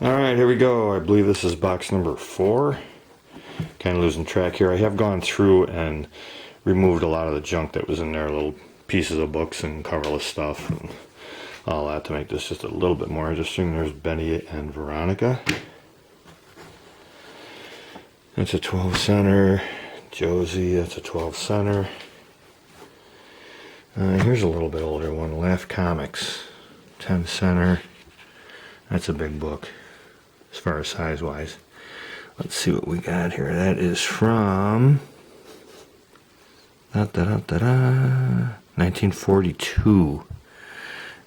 Alright, here we go. I believe this is box number 4. Kind of losing track here. I have gone through and removed a lot of the junk that was in there, little pieces of books and coverless stuff and all that to make this just a little bit more interesting. There's Benny and Veronica. That's a 12 center. Josie, that's a 12 center. Here's a little bit older one, Laugh Comics, 10 center. That's a big book as far as size wise. Let's see what we got here. That is from 1942,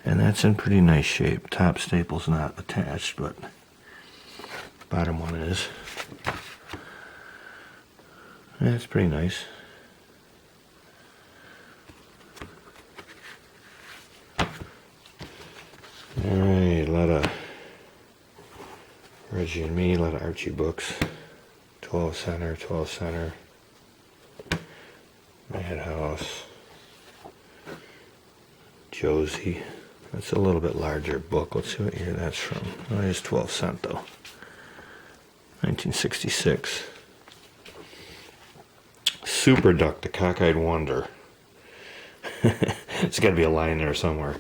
and that's in pretty nice shape. Top staple's not attached, but the bottom one is. That's pretty nice. Alright, a lot of Reggie and Me, a lot of Archie books. 12 center, 12 center. Madhouse. Josie. That's a little bit larger book. Let's see what year that's from. Oh, it is 12 cent though. 1966. Super Duck, the Cockeyed Wonder. There's got to be a line there somewhere.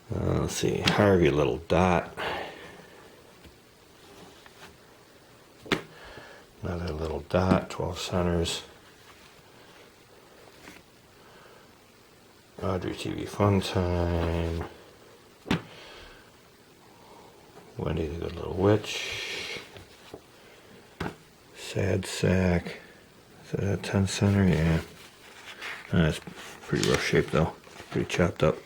Let's see. Harvey Little Dot. Another little dot, 12 centers. Audrey TV Fun Time. Wendy the Good Little Witch. Sad Sack. Is that a 10 center? Yeah. That's pretty rough shape though. Pretty chopped up.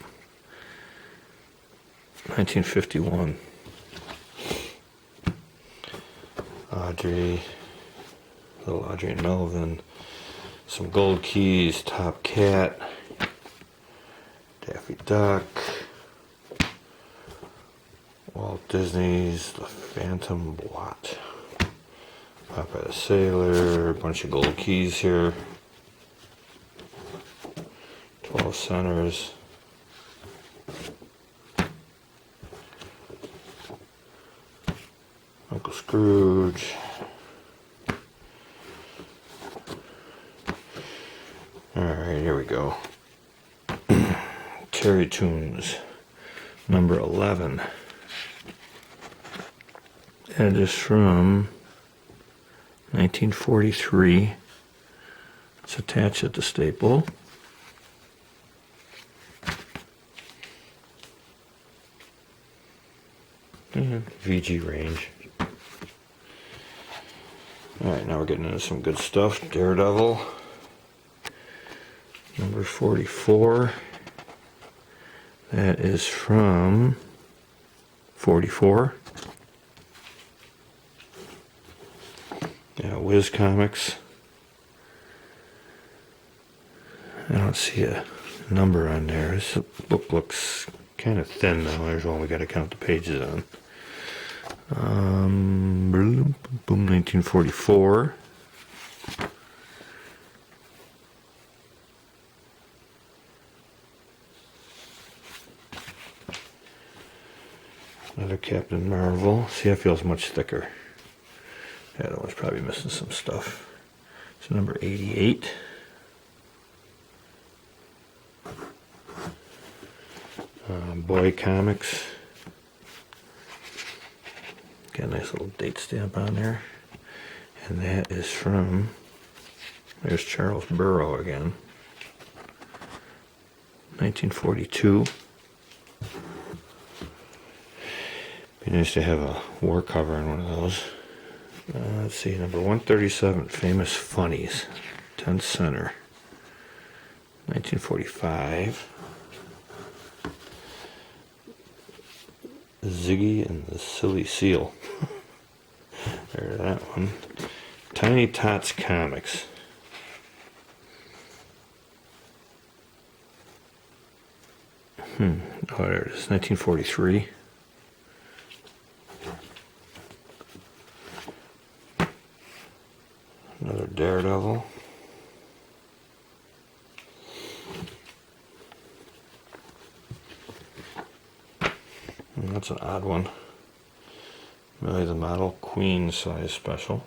1951. Audrey. Little Audrey and Melvin. Some Gold Keys. Top Cat. Daffy Duck. Walt Disney's The Phantom Blot. Popeye the Sailor. A bunch of gold keys here. 12 centers. Uncle Scrooge. Alright, here we go. Terry Tunes, number 11. That is from 1943. It's attached at the staple. And VG range. Alright, now we're getting into some good stuff. Daredevil, number 44. That is from 44. Yeah, Wiz Comics. I don't see a number on there. This book looks kind of thin now. There's one we got to count the pages on. Boom, 1944. Another Captain Marvel. See, that feels much thicker. Yeah, that one's probably missing some stuff. So number 88. Boy Comics. Got a nice little date stamp on there. And that is from, there's Charles Burrow again. 1942. Be nice to have a war cover on one of those. Let's see, number 137, Famous Funnies, 10 center, 1945. Ziggy and the Silly Seal. There's that one. Tiny Tots Comics. Oh, there it is, 1943. Another Daredevil. And that's an odd one. Really the model queen size special.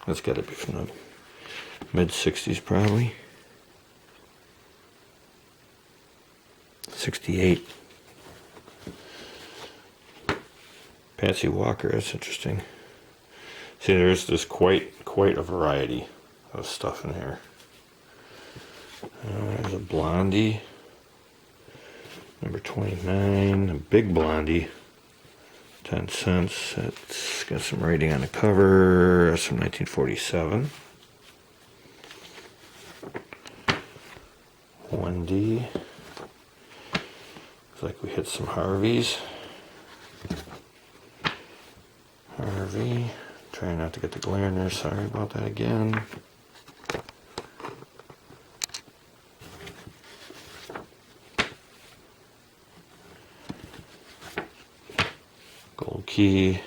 That's got to be from the mid-60s probably. 68. Patsy Walker, that's interesting. See, there's quite a variety of stuff in here. There's a Blondie, number 29, a big Blondie, 10 cents. It's got some writing on the cover. That's from 1947. 1D. Looks like we hit some Harveys. Harvey. Trying not to get the glare in there. Sorry about that again. Gold Key.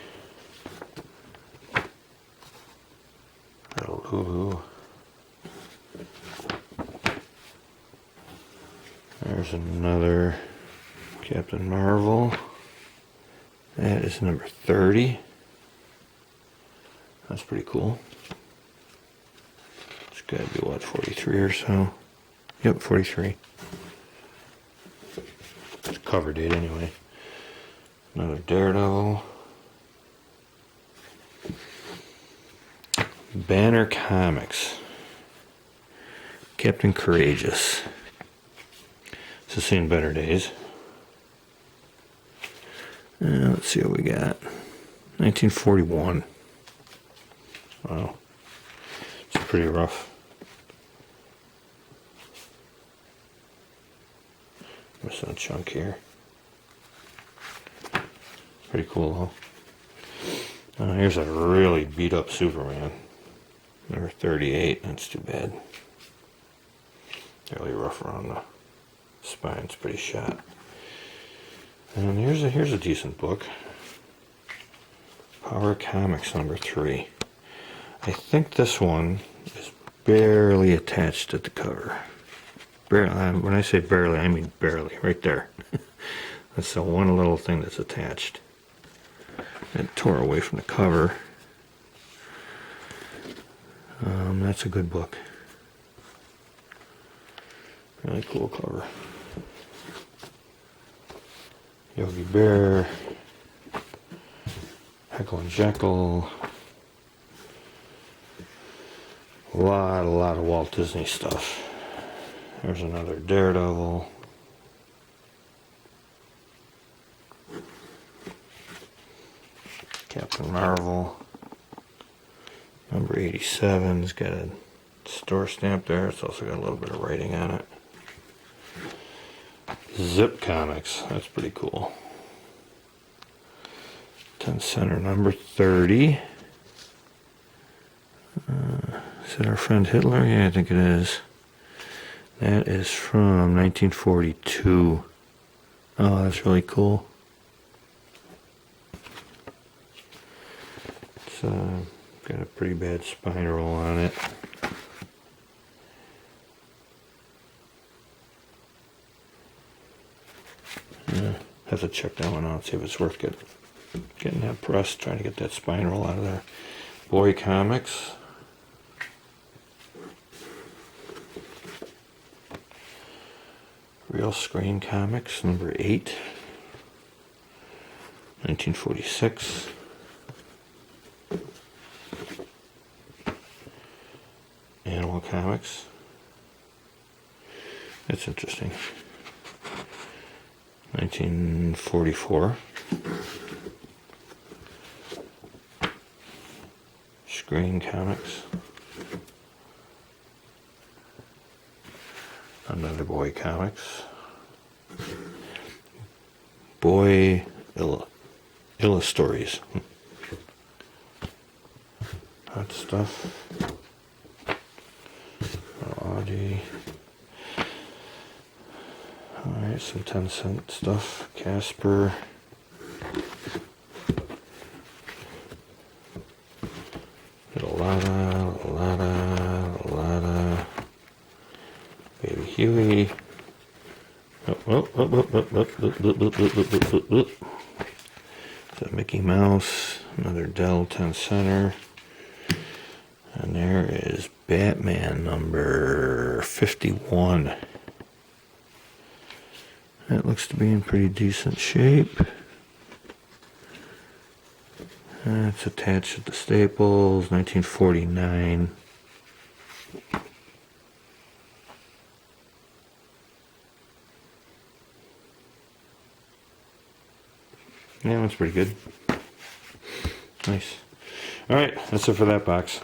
Little Lulu. There's another Captain Marvel. That is number 30. That's pretty cool. It's got to be, what, 43 or so? Yep, 43. It's cover date anyway. Another Daredevil. Banner Comics. Captain Courageous. This has seen better days. Let's see what we got. 1941. Wow. It's pretty rough. Missing a chunk here. Pretty cool, though. Here's a really beat up Superman. Number 38. That's too bad. Really rough around the spine. It's pretty shot. And here's a decent book. Power Comics number 3. I think this one is barely attached at the cover. Barely. When I say barely, I mean barely. Right there. That's the one little thing that's attached. It tore away from the cover. That's a good book. Really cool cover. Yogi Bear. Heckle and Jekyll. A lot of Walt Disney stuff. There's another Daredevil. Captain Marvel. Number 87. It's got a store stamp there. It's also got a little bit of writing on it. Zip Comics. That's pretty cool. 10 center number 30. Is that our friend Hitler? Yeah, I think it is. That is from 1942. Oh, that's really cool. It's got a pretty bad spine roll on it. Have to check that one out, see if it's worth getting that pressed, trying to get that spine roll out of there. Boy Comics. Real Screen Comics, number 8. 1946. Animal Comics. That's interesting. 1944. Screen Comics. Another Boy Comics. Boy Illustories. Hot stuff. Audi. Alright, some 10-cent stuff. Casper. Lotta. Baby Huey. It's a Mickey Mouse, another Dell 10 center. And there is Batman number 51. That looks to be in pretty decent shape. It's attached with the staples, 1949. Yeah, that's pretty good. Nice. Alright, that's it for that box.